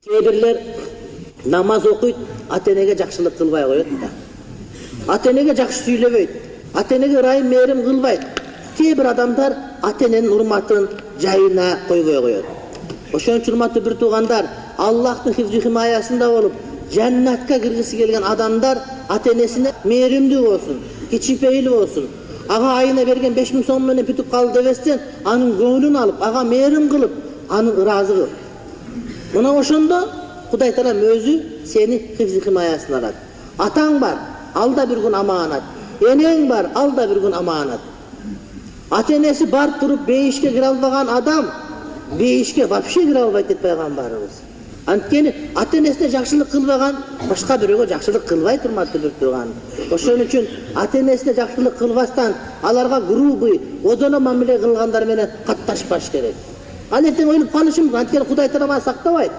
Kээ бирлер намаз окуйт, ата-энеге жакшылык кылбай коет да. Ата-энеге жакшы сүйлөбөйт, ата-энеге ырайым мээрим кылбайт. Кээ бир адамдар ата-эненин урматын жайына койбой коет. Ошон үчүн урматтуу бир туугандар, Аллахтын хифзи химаясында болуп, жаннатка киргиси келген адамдар ата-энесине мээримдүү болсун, кичипейил болсун. Ага айына берген 5000 сом менен бүтүп калды дебестен, анын көңүлүн алып, ага мээрим кылып, аны ыраазы кыл. Мына ошондо Кудай Таалам өзү сени хифзи химаясына алат. Атаң бар, ал да бир күн аманат. Энең бар, ал да бир күн аманат. Ата-энеси бар туруп бейишке кире албаган адам бейишке вообще кире албайт деп пайгамбарыбыз. Анткени ата-энесине жакшылык кылбаган башка бирөөгө жакшылык кылбайт, урматтуу бир тууган. Ошон үчүн ата-энесине жакшылык кылбастан аларга грубый, одоно мамиле кылгандар менен катташпаш керек. Ал эртең ойлоп калышы мүмкүн, анткени Кудай Таалам аны сактабайт.